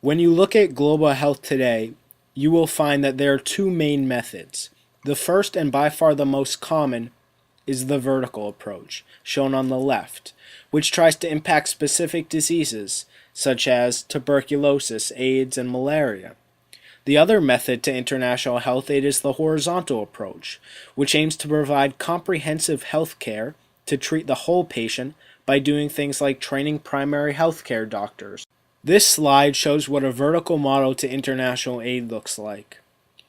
When you look at global health today, you will find that there are two main methods. The first and by far the most common is the vertical approach, shown on the left, which tries to impact specific diseases such as tuberculosis, AIDS, and malaria. The other method to international health aid is the horizontal approach, which aims to provide comprehensive health care to treat the whole patient by doing things like training primary health care doctors. This slide shows what a vertical model to international aid looks like.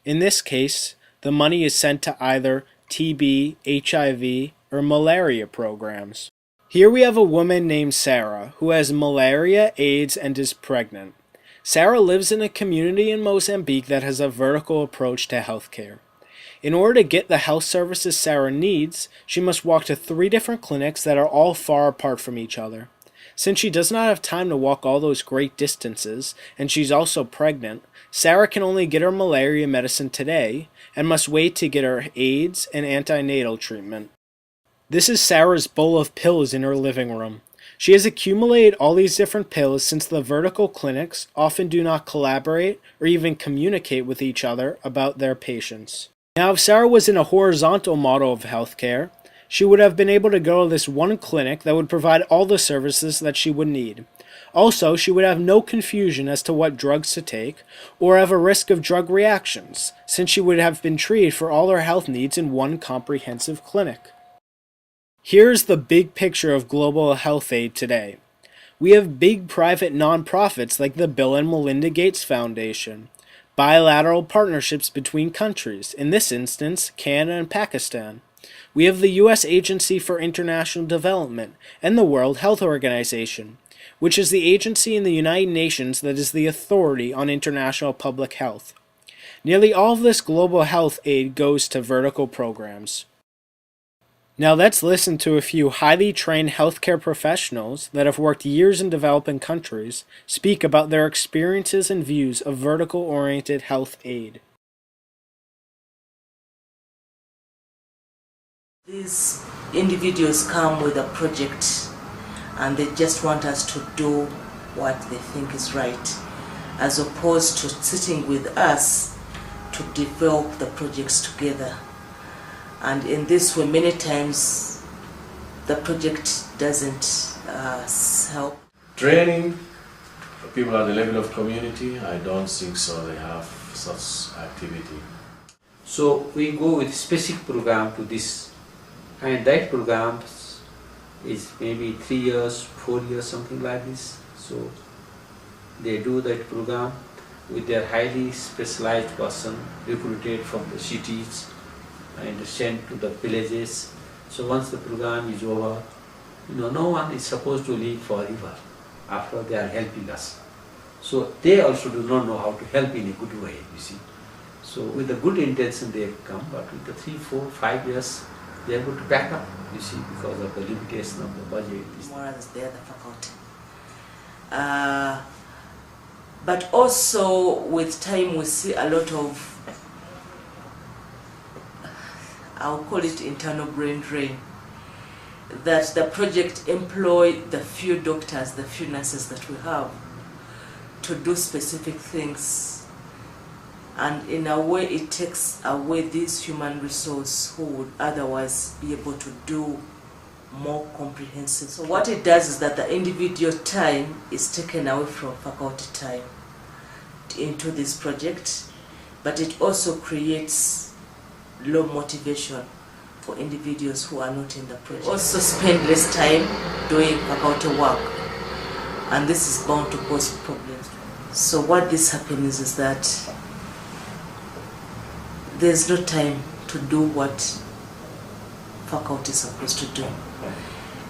In this case, the money is sent to either TB, HIV, or malaria programs. Here we have a woman named Sarah who has malaria, AIDS, and is pregnant. Sarah lives in a community in Mozambique that has a vertical approach to healthcare. In order to get the health services Sarah needs, she must walk to 3 different clinics that are all far apart from each other. Since she does not have time to walk all those great distances, and she's also pregnant, Sarah can only get her malaria medicine today, and must wait to get her AIDS and antenatal treatment. This is Sarah's bowl of pills in her living room. She has accumulated all these different pills since the vertical clinics often do not collaborate or even communicate with each other about their patients. Now, if Sarah was in a horizontal model of healthcare, she would have been able to go to this one clinic that would provide all the services that she would need. Also, she would have no confusion as to what drugs to take or have a risk of drug reactions, since she would have been treated for all her health needs in one comprehensive clinic. Here's the big picture of global health aid today. We have big private nonprofits like the Bill and Melinda Gates Foundation, bilateral partnerships between countries, in this instance, Canada and Pakistan. We have the U.S. Agency for International Development and the World Health Organization, which is the agency in the United Nations that is the authority on international public health. Nearly all of this global health aid goes to vertical programs. Now let's listen to a few highly trained healthcare professionals that have worked years in developing countries speak about their experiences and views of vertical-oriented health aid. These individuals come with a project and they just want us to do what they think is right, as opposed to sitting with us to develop the projects together. And in this way, many times the project doesn't help. Training for people at the level of community, I don't think so they have such activity. So we go with specific program to this, and that program is maybe 3 years, 4 years, something like this. So they do that program with their highly specialized person recruited from the cities and sent to the villages. So once the program is over, no one is supposed to live forever after they are helping us. So they also do not know how to help in a good way, you see. So with the good intention they come, but with the 3, 4, 5 years, they are going to back up, you see, because of the limitation of the budget. More as they are the faculty. But also with time we see a lot of, I'll call it internal brain drain, that the project employ the few doctors, the few nurses that we have to do specific things, and in a way it takes away this human resource who would otherwise be able to do more comprehensive. So what it does is that the individual time is taken away from faculty time into this project, but it also creates low motivation for individuals who are not in the project. Also spend less time doing faculty work, and this is bound to cause problems. So what this happens is that there's no time to do what faculty is supposed to do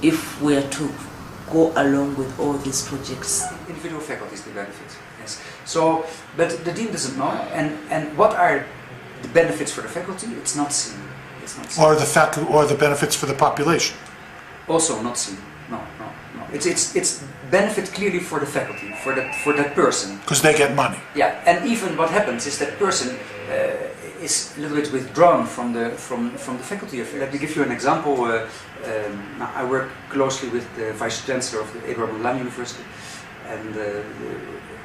if we are to go along with all these projects. Individual faculties will benefit, yes. So, but the dean doesn't know, and what are the benefits for the faculty? It's not seen. It's not seen. Or the benefits for the population. Also not seen. No. It's benefit clearly for the faculty, for that person. Because they get money. Yeah, and even what happens is that person is a little bit withdrawn from the faculty affairs. Let me give you an example. Now I work closely with the Vice Chancellor of the Abraham University,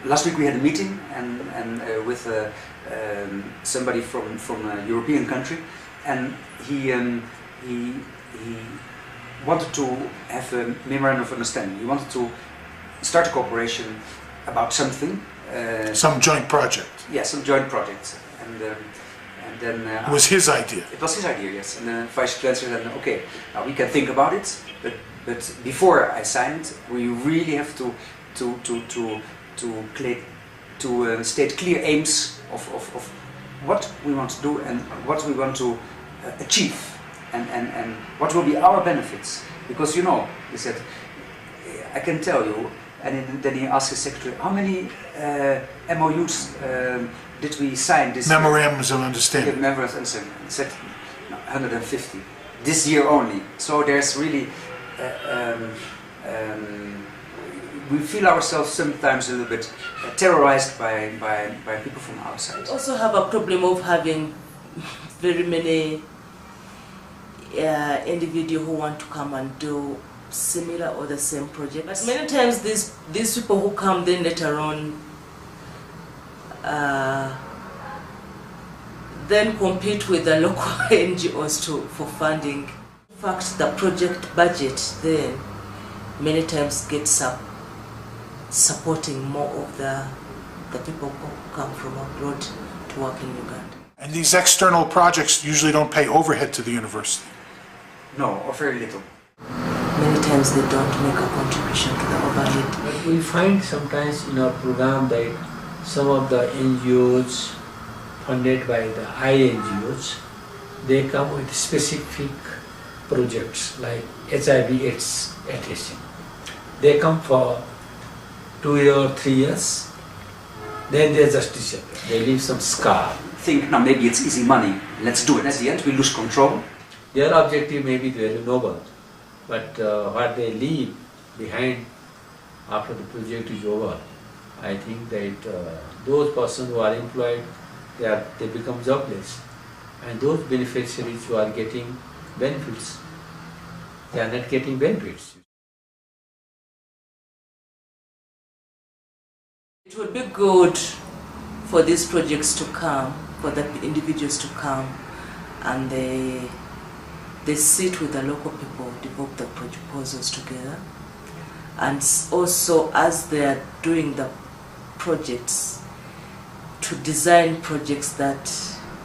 last week we had a meeting and with somebody from a European country, and he wanted to have a memorandum of understanding. He wanted to start a cooperation about something. Some joint project. Yeah, some joint project. And then It was his idea. it was his idea, yes. And the Vice Chancellor said, okay, now we can think about it, but before I sign it, we really have to state clear aims of what we want to do and what we want to achieve, and what will be our benefits. Because he said, I can tell you, and then he asked his secretary, how many MOUs did we sign this year? Memorandums of understanding. Memorandums of understanding. He said, no, 150, this year only. So there's really, we feel ourselves sometimes a little bit terrorized by people from outside. We also have a problem of having very many individuals who want to come and do similar or the same project. But many times these people who come then later on then compete with the local NGOs for funding. In fact, the project budget then many times gets up supporting more of the people who come from abroad to work in Uganda. And these external projects usually don't pay overhead to the university. No, or very little. Many times they don't make a contribution to the overhead. But we find sometimes in our program that some of the NGOs funded by the INGOs, they come with specific projects like HIV/AIDS attention. They come for 2 years, 3 years, then they just disappear. They leave some scar. Think, now maybe it's easy money, let's do it. At the end we lose control. Their objective may be very noble, but what they leave behind after the project is over, I think that those persons who are employed, they become jobless, and those beneficiaries who are getting benefits, they are not getting benefits. It would be good for these projects to come, for the individuals to come, and they sit with the local people, develop the proposals together, and also as they are doing the projects, to design projects that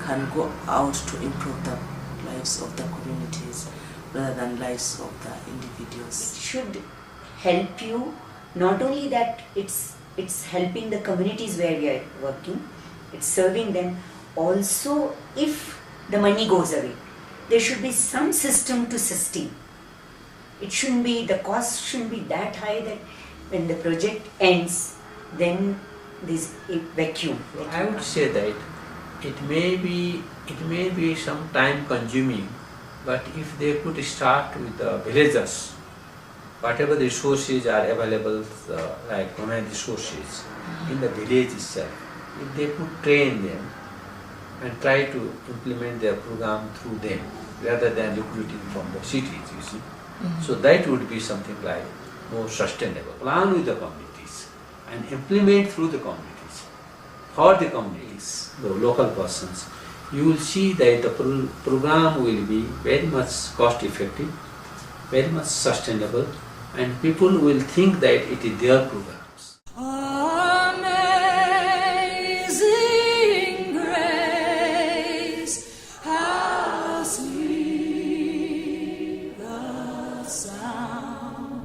can go out to improve the lives of the communities rather than lives of the individuals. It should help you, not only that it's helping the communities where we are working, it's serving them. Also, if the money goes away, there should be some system to sustain. It shouldn't be, the cost shouldn't be that high that when the project ends, then there's a vacuum. I would say that it may be some time consuming, but if they could start with the villagers, whatever the resources are available, like human resources in the village itself, if they could train them and try to implement their program through them rather than recruiting from the cities, you see. So that would be something like more sustainable. Plan with the communities and implement through the communities, for the communities, the local persons. You will see that the program will be very much cost effective, very much sustainable, and people will think that it is their program.